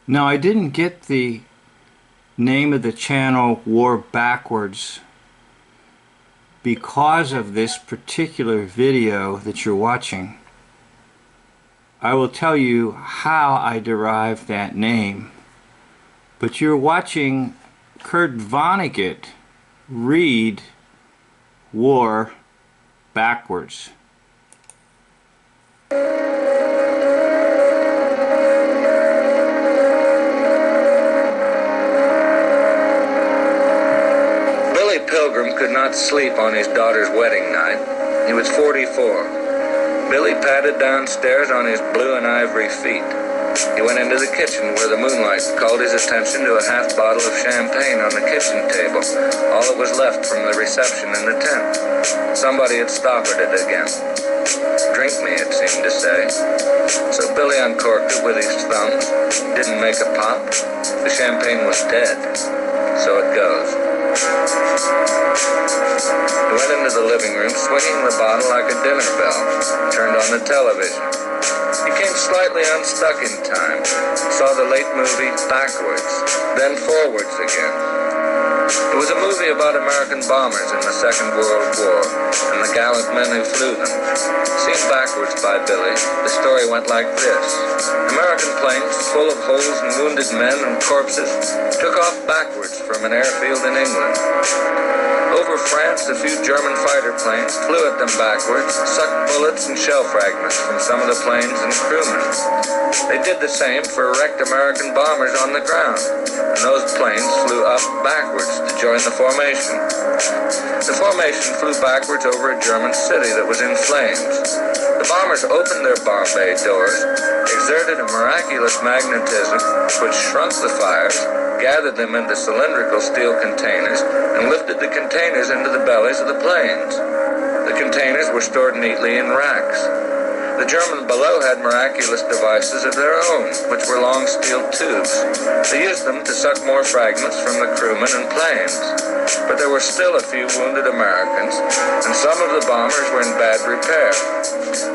Now, I didn't get the name of the channel War Backwards because of this particular video that you're watching. I will tell you how I derived that name. But you're watching Kurt Vonnegut read War Backwards. Billy Pilgrim could not sleep on his daughter's wedding night. He was 44. Billy padded downstairs on his blue and ivory feet. He went into the kitchen where the moonlight called his attention to a half bottle of champagne on the kitchen table, all that was left from the reception in the tent. Somebody had stoppered it again. Drink me, it seemed to say. So Billy uncorked it with his thumbs, didn't make a pop. The champagne was dead. So it goes. He went into the living room, swinging the bottle like a dinner bell, turned on the television. He came slightly unstuck in time, saw the late movie backwards, then forwards again. It was a movie about American bombers in the Second World War and the gallant men who flew them. Seen backwards by Billy, the story went like this. American planes full of holes and wounded men and corpses took off backwards from an airfield in England. Over France, a few German fighter planes flew at them backwards, sucked bullets and shell fragments from some of the planes and crewmen. They did the same for wrecked American bombers on the ground, and those planes flew up backwards to join the formation. The formation flew backwards over a German city that was in flames. The bombers opened their bomb bay doors, exerted a miraculous magnetism which shrunk the fires, gathered them into cylindrical steel containers, and lifted the containers into the bellies of the planes. The containers were stored neatly in racks. The Germans below had miraculous devices of their own, which were long steel tubes. They used them to suck more fragments from the crewmen and planes. But there were still a few wounded Americans, and some of the bombers were in bad repair.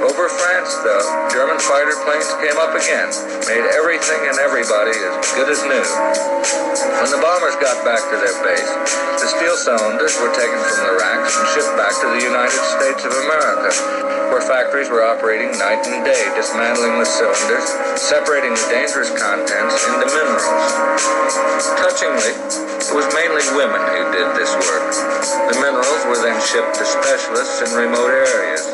Over France, though, German fighter planes came up again, made everything and everybody as good as new. When the bombers got back to their base, the steel cylinders were taken from the racks and shipped back to the United States of America, where factories were operating night and day, dismantling the cylinders, separating the dangerous contents into minerals. Touchingly, it was mainly women who did this work. The minerals were then shipped to specialists in remote areas.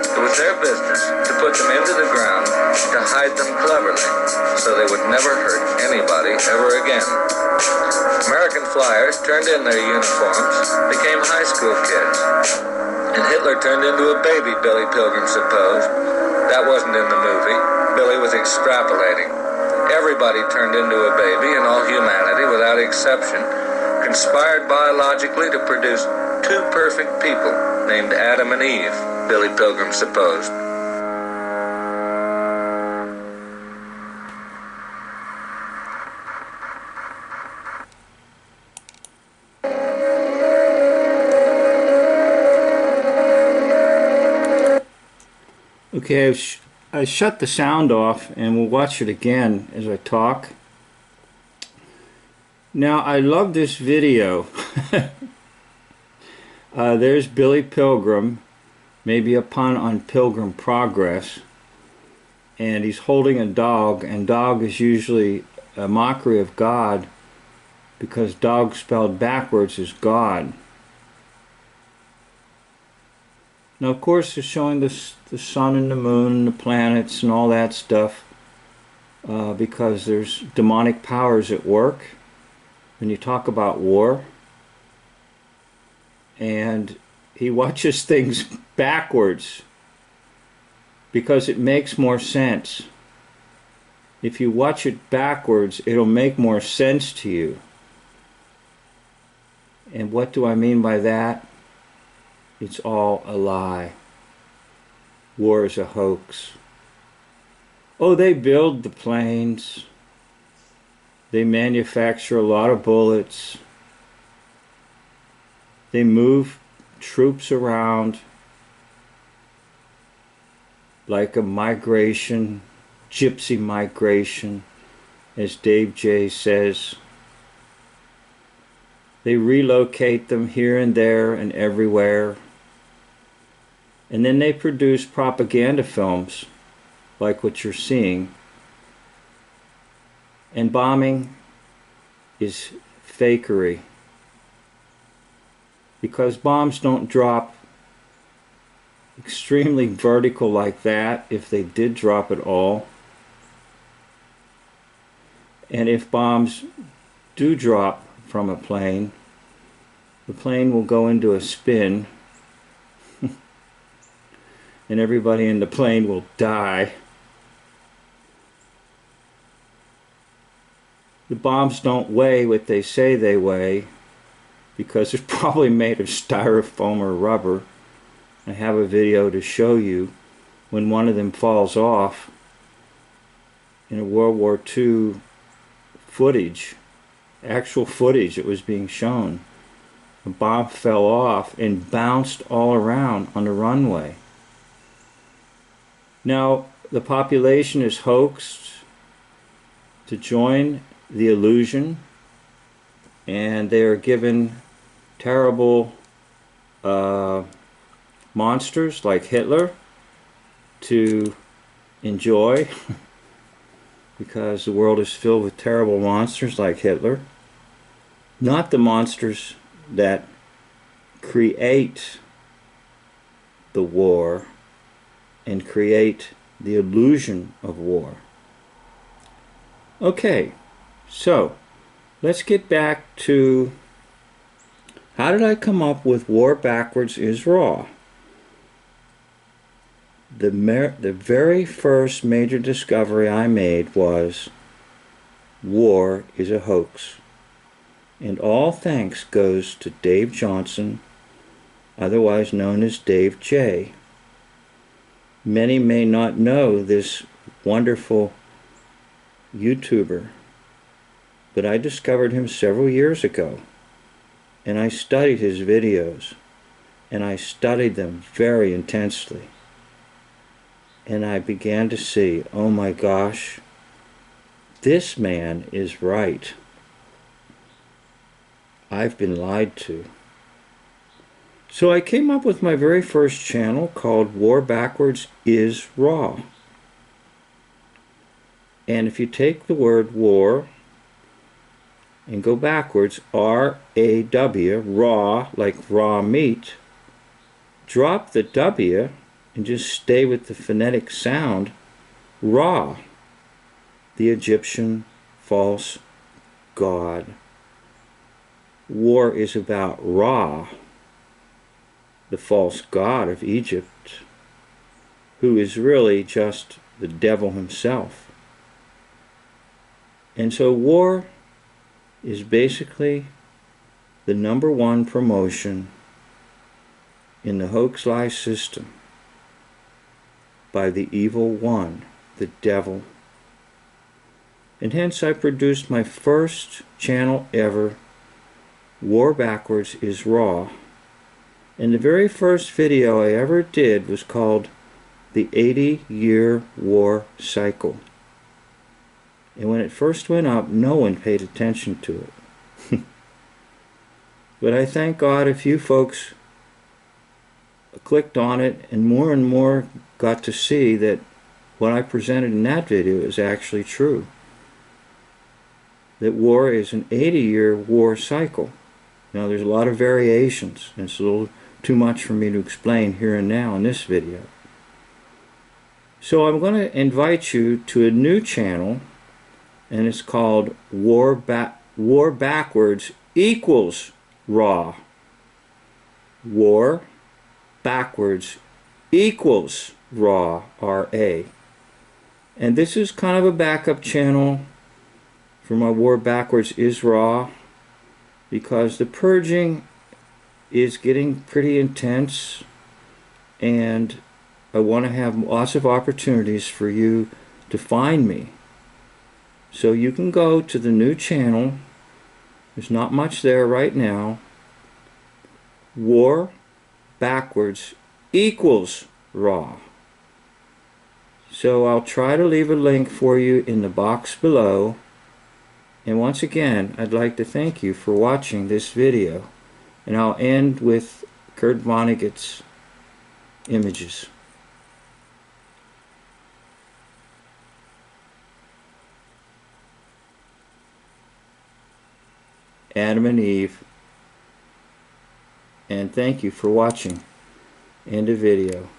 It was their business to put them into the ground, to hide them cleverly, so they would never hurt anybody ever again. American flyers turned in their uniforms, became high school kids. And Hitler turned into a baby, Billy Pilgrim supposed. That wasn't in the movie. Billy was extrapolating. Everybody turned into a baby, and all humanity, without exception, conspired biologically to produce two perfect people named Adam and Eve, Billy Pilgrim supposed. Okay, I shut the sound off and we'll watch it again as I talk. Now, I love this video. There's Billy Pilgrim, maybe a pun on Pilgrim Progress, and he's holding a dog, and dog is usually a mockery of God because dog spelled backwards is God. Now, of course, they're showing the sun and the moon and the planets and all that stuff because there's demonic powers at work when you talk about war. And he watches things backwards because it makes more sense. If you watch it backwards, it'll make more sense to you. And what do I mean by that? It's all a lie. War is a hoax. Oh, they build the planes. They manufacture a lot of bullets. They move troops around like a migration, gypsy migration, as Dave J says. They relocate them here and there and everywhere. And then they produce propaganda films like what you're seeing. And bombing is fakery. Because bombs don't drop extremely vertical like that, if they did drop at all. And if bombs do drop from a plane, the plane will go into a spin and everybody in the plane will die. The bombs don't weigh what they say they weigh because they're probably made of styrofoam or rubber. I have a video to show you when one of them falls off in a World War II footage, actual footage that was being shown. The bomb fell off and bounced all around on the runway. Now, the population is hoaxed to join the illusion, and they are given terrible monsters like Hitler to enjoy because the world is filled with terrible monsters like Hitler. Not the monsters that create the war and create the illusion of war. Okay, so let's get back to how did I come up with war backwards is raw? The very first major discovery I made was war is a hoax. And all thanks goes to Dave Johnson, otherwise known as Dave J. Many may not know this wonderful YouTuber, but I discovered him several years ago, and I studied his videos, and I studied them very intensely. And I began to see, oh my gosh, this man is right. I've been lied to. So I came up with my very first channel called War Backwards is Raw. And if you take the word war and go backwards, R-A-W, raw, like raw meat, drop the W and just stay with the phonetic sound, Ra, the Egyptian false god. War is about Ra, the false god of Egypt, who is really just the devil himself. And so war is basically the #1 promotion in the hoax lie system by the evil one, the devil. And hence I produced my first channel ever, War Backwards is Raw. And the very first video I ever did was called The 80-Year War Cycle. And when it first went up, no one paid attention to it. But I thank God a few folks clicked on it, and more got to see that what I presented in that video is actually true. That war is an 80-year war cycle. Now there's a lot of variations, and it's a little too much for me to explain here and now in this video. So I'm going to invite you to a new channel, and it's called War Backwards equals Raw. War Backwards equals Raw, R-A. And this is kind of a backup channel for my War Backwards is Raw, because the purging is getting pretty intense, and I want to have lots of opportunities for you to find me. So you can go to the new channel. There's not much there right now. War Backwards equals Raw. So I'll try to leave a link for you in the box below, And once again, I'd like to thank you for watching this video. And I'll end with Kurt Vonnegut's images. Adam and Eve. And thank you for watching. End of video.